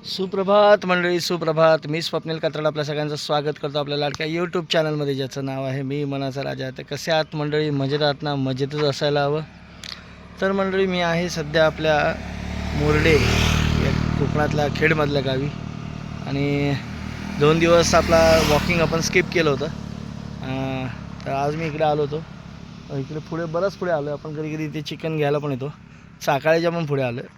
सुप्रभात मंडळी, सुप्रभात. मी स्वप्नील कात्रड आपल्या सगळ्यांचं स्वागत करतो आपल्या लाडक्या यूट्यूब चॅनलमध्ये, ज्याचं नाव आहे मी मनाचा राजा. तर कसे आहात मंडळी? मजेत आहात ना? मजेतच असायला हवं. तर मंडळी, मी आहे सध्या आपल्या मोर्डे या कोकणातल्या खेडमधल्या गावी, आणि 2 दिवस आपला वॉकिंग आपण स्किप केलं होतं. तर आज मी इकडे आलो होतो. इकडे पुढे बरंच पुढे आलो. आपण कधी कधी इथे चिकन घ्यायला पण येतो. चाकाळेच्या पण पुढे आलो आहे.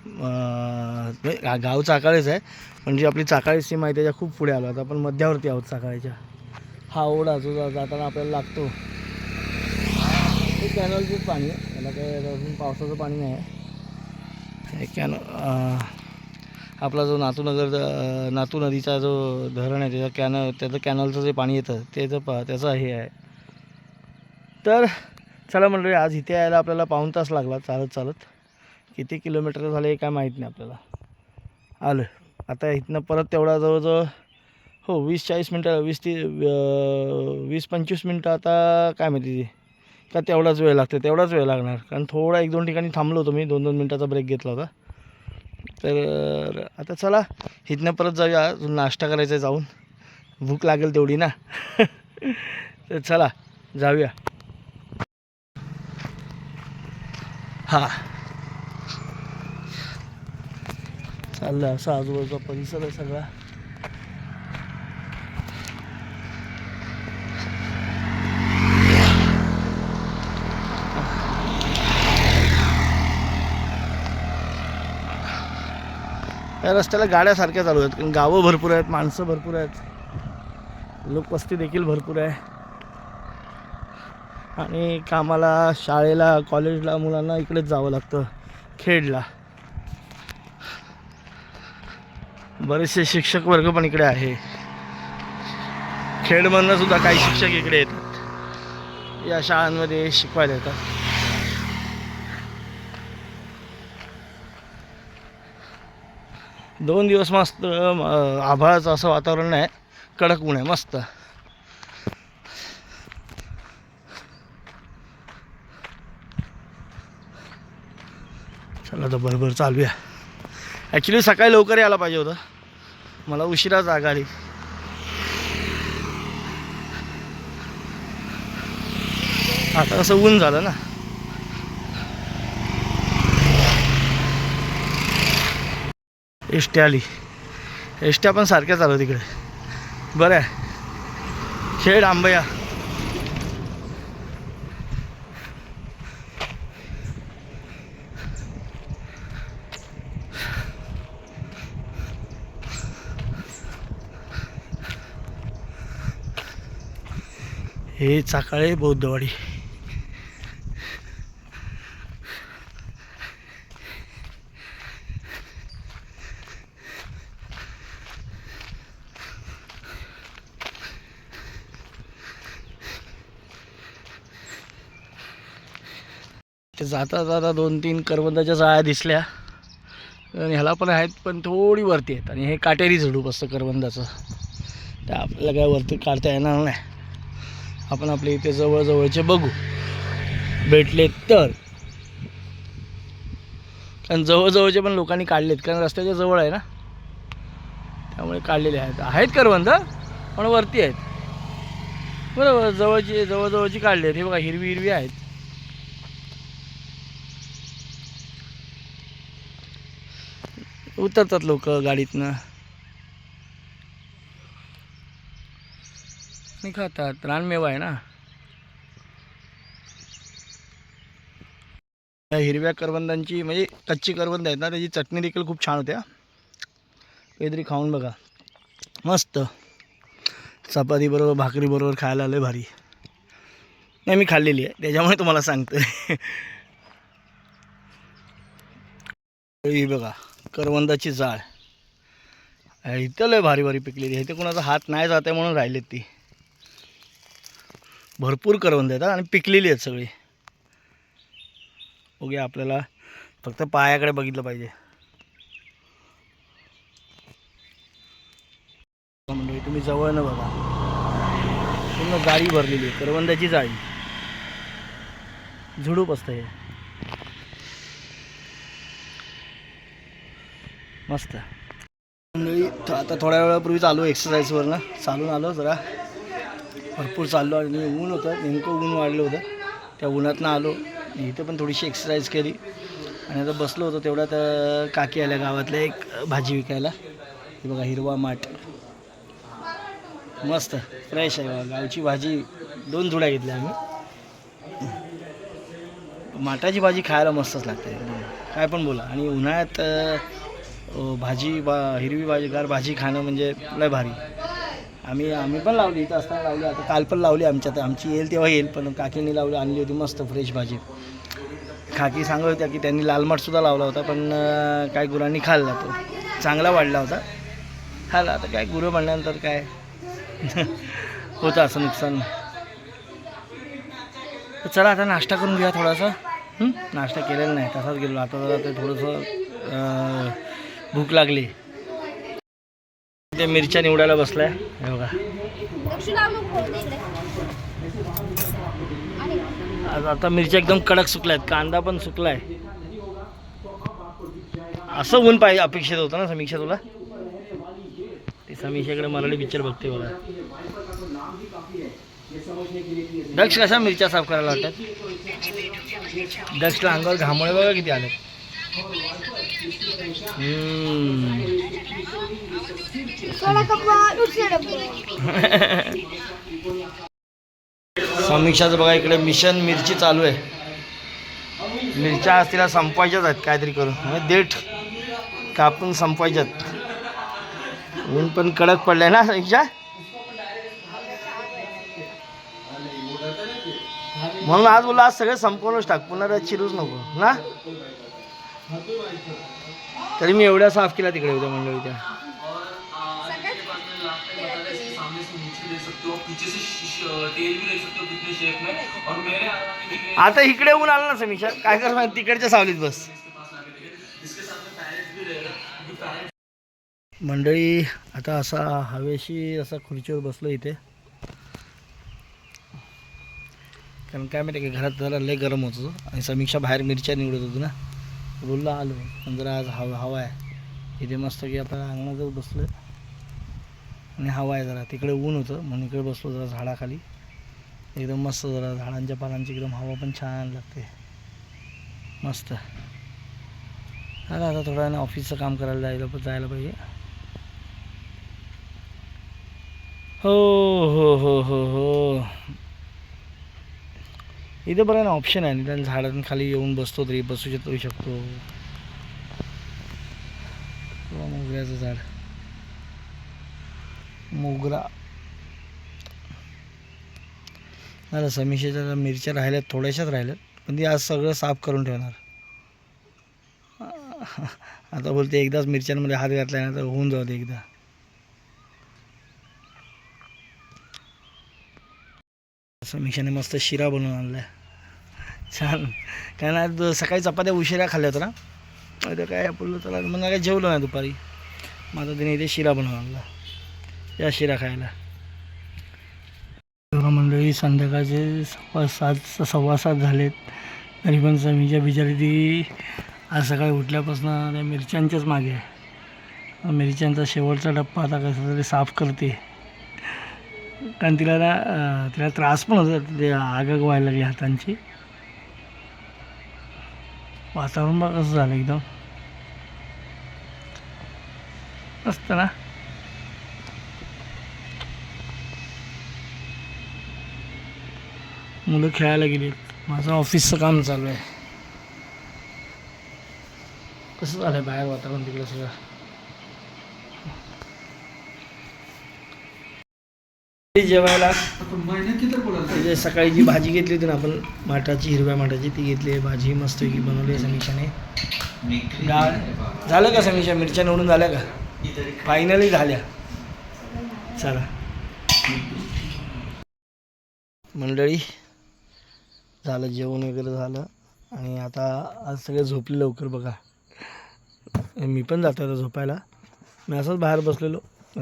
गाव चाकाळेच आहे, म्हणजे आपली चाकाळी सीम आहे त्याच्या खूप पुढे आलो. आता आपण मध्यावरती आहोत चाकाळेच्या. हा ओढा जो जाताना आपल्याला लागतो हे कॅनलचंच पाणी आहे. याला काय अजून पावसाचं पाणी नाही आहे. हे आपला जो नातू नदीचा जो धरण आहे त्याचं कॅनलचं जे पाणी येतं त्याचं हे आहे. तर चला मंडळी, आज इथे यायला आपल्याला पाऊण तास लागला चालत. किती किलोमीटर झाले काय माहीत नाही आपल्याला. आलं आता इथनं परत तेवढा जवळजवळ 20-40 मिनटं, 20-25 मिनटं. आता काय माहिती का तेवढाच वेळ लागते. तेवढाच वेळ लागणार, कारण थोडा 1-2 ठिकाणी थांबलो होतो मी. 2-2 मिनटाचा ब्रेक घेतला होता. तर आता चला इथनं परत जाऊया. नाश्ता करायचा आहे जाऊन, भूक लागेल तेवढी ना. तर चला जाऊया. हां, चाललं असं आजूबाजूचा परिसर आहे सगळा. या रस्त्याला गाड्या सारख्या चालू आहेत, कारण गावं भरपूर आहेत, माणसं भरपूर आहेत, लोकवस्ती देखील भरपूर आहे. आणि कामाला, शाळेला, कॉलेजला मुलांना इकडेच जावं लागतं, खेडला. बरेचसे शिक्षक वर्ग पण इकडे आहे. खेडमधनं सुद्धा काही शिक्षक इकडे येतात, या शाळांमध्ये शिकवायला येतात. दोन दिवस मस्त आभाळाचं असं वातावरण आहे, कडक ऊन आहे, मस्त. चला तर बरोबर चालूया. ॲक्च्युली सकाळी लवकर यायला पाहिजे होतं, मला उशिरा जागा आली. आता कसं ऊन झालं ना. एसट्या आली. एसट्या पण सारख्या चालू तिकडे. बरं आहे. खेड आंबया. हे चाकाळे बौद्धवाडी. ते जाता जाता 2-3 करवंदाच्या जाळ्या दिसल्या, आणि ह्याला पण आहेत, पण थोडी वरती आहेत. आणि हे काटेरी झुडूप असतं करवंदाचं, त्या आपल्याला काय वरती काढता येणार नाही. आपण आपल्या इथे जवळजवळचे बघू, भेटले तर. कारण जवळजवळचे पण लोकांनी काढलेत, कारण रस्त्याच्या जवळ आहे ना, त्यामुळे काढलेले आहेत करवंद, पण वरती आहेत. बरोबर, जवळजवळची काढली आहेत. हे बघा, हिरवी हिरवी आहेत. उतरतात लोक गाडीतनं आणि खातात. रानमेवा आहे ना. त्या हिरव्या करवंदांची, म्हणजे कच्ची करवंद आहेत ना, त्याची चटणी देखील खूप छान होत्या. काहीतरी खाऊन बघा, मस्त. चपाती बरोबर, भाकरी बरोबर खायला लय भारी. नाही, मी खाल्लेली आहे, त्याच्यामुळे तुम्हाला सांगतो. ही बघा करवंदाची जाळ, इथं लय भारी भारी पिकलेली आहे. इथे कोणाचा हात नाही जात आहे म्हणून राहिलेत ती. भरपूर करवंद आहेत आणि पिकलेली आहेत सगळी. ओके, आपल्याला फक्त पायाकडे बघितलं पाहिजे. म्हणजे तुम्ही जवळनं बघा, पूर्ण गाडी भरलेली आहे करवंदाची जाळी. झुडूप असतं हे, मस्त. मंडळी आता थोड्या वेळापूर्वीच आलो एक्सरसाइजवर ना, चालून आलो जरा भरपूर चाललो आणि ऊन होतं, नेमकं ऊन वाढलं होतं. त्या उन्हातनं आलो, इथं पण थोडीशी एक्सरसाइज केली आणि आता बसलो होतो. तेवढ्यात काकी आल्या गावातल्या एक भाजी विकायला. हे बघा हिरवा माठ, मस्त फ्रेश आहे बघा गावची भाजी. 2 जुड्या घेतल्या आम्ही. माठाची भाजी खायला मस्तच लागते, काय पण बोला. आणि उन्हाळ्यात हिरवी भाजीगार भाजी खाणं म्हणजे लय भारी. आम्ही पण लावली, इथं असताना लावली, आता काल पण लावली. आमची येईल तेव्हा येईल, पण काकींनी लावली, आणली होती मस्त फ्रेश भाजी. काकी सांगत होत्या की त्यांनी लाल माठसुद्धा लावला होता, पण काय गुरांनी खाल्ला, तो चांगला वाढला होता, खाल्ला. आता काय गुरं म्हणल्यानंतर काय होतं असं नुकसान. तर चला आता नाश्ता करून घ्या थोडासा. नाश्ता केलेला नाही, तसाच गेलो. आता जरा ते थोडंसं भूक लागली. ते मिरच्या निवडायला बसलाय, हे बघा. आता मिरच्या एकदम कडक सुकल्यात, कांदा पण सुकलाय. असं ऊन पाहिजे अपेक्षित होतं ना समीक्षा तुला? ते समीक्षाकडे मराठी पिक्चर बघते बघा. दक्ष कशा मिरच्या साफ करायला वाटतात? दक्षला अंगावर घामोळे बघा किती आले. समीक्षाचं बघा इकडे मिशन मिरची चालू आहे. मिरच्या आज तिला संपवायच्याच आहेत काहीतरी करून, देठ कापून संपवायच्यात. ऊन पण कडक पडलाय ना समीक्षा, म्हणून आज बोला आज सगळं संपवूनच टाक, पुन्हा चिरूच नको ना. तरी मी एवढ्या साफ केला तिकडे होत्या मंडळी त्या. आता इकडे ऊन आलं ना समीक्षा, काय कर तिकडच्या सावलीत बस. मंडळी आता असा हवेशी असा खुर्चीवर बसलो इथे, कारण काय माहिती की घरात जरा लय गरम होत होतं आणि समीक्षा बाहेर मिरच्या निवडत होती ना. बोललो आलो, पण जरा आज हवा आहे इथे मस्त की आपल्या अंगणातच बसलो आणि हवा आहे. जरा तिकडे ऊन होतं म्हणून इकडे बसलो जरा झाडाखाली. एकदम मस्त, जरा झाडांच्या पानांची एकदम हवा पण छान लागते, मस्त. आता थोड्या वेळाने ऑफिसचं काम करायला जायला पाहिजे. हो हो हो हो हो, इथं बरं ना ऑप्शन आहे, निदान झाडांखाली येऊन बसतो तरी बसू शकतो. मोगऱ्याचं झाड, मोगरा. नाही समीक्षेच्या मिरच्या राहिल्यात, थोड्याशाच राहिल्यात, पण ती आज सगळं साफ करून ठेवणार. आता बोलते एकदाच मिरच्यांमध्ये हात घातला ना तर होऊन जाऊ दे एकदा. समीक्षाने मस्त शिरा बनवून आणला छान. काय ना सकाळी चपात्या उशिरा खाल्ल्या होत्या ना, आता काय बोललो त्याला मग काय जेवलो नाही दुपारी. मग आता तिने इथे शिरा बनवून आणला, या शिरा खायला. मंडळी संध्याकाळचे 6:15 झालेत, तरी पण समीक्षा बिचारी ती आज सकाळी उठल्यापासून त्या मिरच्यांच्याच मागे आहे. मिरच्यांचा शेवटचा डप्पा आता कसं तरी साफ करते, कारण तिला त्रास पण होता, ते आग व्हायला लागली हातांची. वातावरण बघ कसं झालं, एकदम मस्त ना. मुलं खेळायला गेली, माझं ऑफिसचं काम चालू आहे. कसं झालं आहे बाहेर वातावरण तिकडं सगळं. जेवायला म्हणजे सकाळी जी भाजी घेतली होती ना आपण माठाची, हिरव्या माठाची, ती घेतली आहे भाजी, मस्त की बनवली आहे समीक्षाने. डाळ झालं का समीक्षा? मिरच्या निवडून झाल्या का? फायनली झाल्या. चला मंडळी, झालं जेवण वगैरे झालं आणि आता आज सगळे झोपले लवकर बघा. मी पण जातो आता झोपायला. मी असंच बाहेर बसलेलो.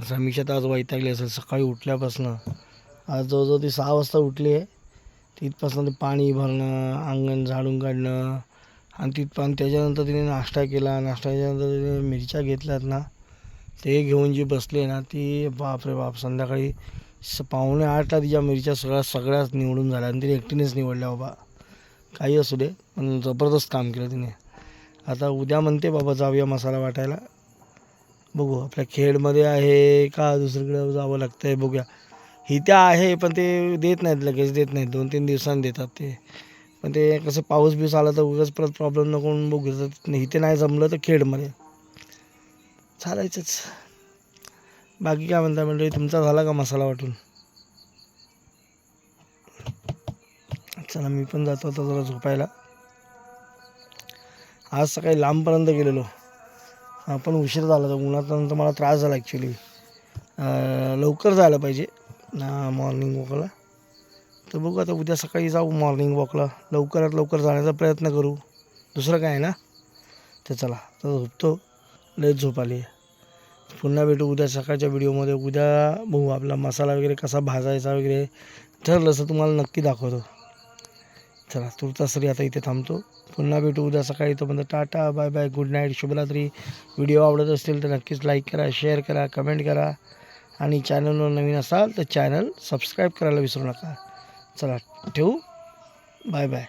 समीक्षा तर आज वैतागली असेल सकाळी उठल्यापासून. आज जवळजवळ ती 6 वाजता उठली आहे. तिथपासून ते पाणी भरणं, अंगण झाडून काढणं आणि त्याच्यानंतर तिने नाश्ता केला. नाश्ता केल्यानंतर तिने मिरच्या घेतल्यात ना, ते घेऊन जी बसली ना ती बापरे बाप, संध्याकाळी 7:45ला तिच्या मिरच्या सगळ्याच निवडून झाल्या आणि तिने एकटीनेच निवडल्या बाबा. काही असू दे, पण जबरदस्त काम केलं तिने. आता उद्या म्हणते बाबा जाऊया मसाला वाटायला. बघू आपल्या खेडमध्ये आहे का दुसरीकडे जावं लागतं आहे, बघूया. इथे आहे पण ते देत नाहीत, लगेच देत नाहीत, 2-3 दिवसांनी देतात ते. पण ते कसं पाऊस बिऊस आला तर उगाच परत प्रॉब्लेम नको म्हणून बघू. इथे नाही जमलं तर खेडमध्ये चालायचंच. बाकी काय म्हणता मंडळी, तुमचा झाला का मसाला वाटून? चला मी पण जातो आता जरा झोपायला. आज सकाळी लांबपर्यंत गेलेलो, पण उशीर झाला तर उन्हातनंतर मला त्रास झाला ॲक्च्युली. लवकर जायला पाहिजे मॉर्निंग वॉकला. तर बघू आता उद्या सकाळी जाऊ मॉर्निंग वॉकला, लवकरात लवकर जाण्याचा प्रयत्न करू. दुसरं काय आहे ना. तर चला तर झोपतो, लयच झोप आली आहे. पुन्हा भेटू उद्या सकाळच्या व्हिडिओमध्ये. उद्या बघू आपला मसाला वगैरे कसा भाजायचा वगैरे ठरलं असं तुम्हाला नक्की दाखवतो. चला तुर्तासरी आता इथे थांबतो. पुन्हा भेटू उद्या सकाळी. तोपर्यंत tata, bye bye, good night, शुभरात्री. व्हिडिओ आवडत असतील तर नक्कीच लाईक करा, शेअर करा, कमेंट करा आणि चॅनलवर नवीन असाल तर चॅनल सबस्क्राईब करायला विसरू नका. चला ठेवू, बाय बाय.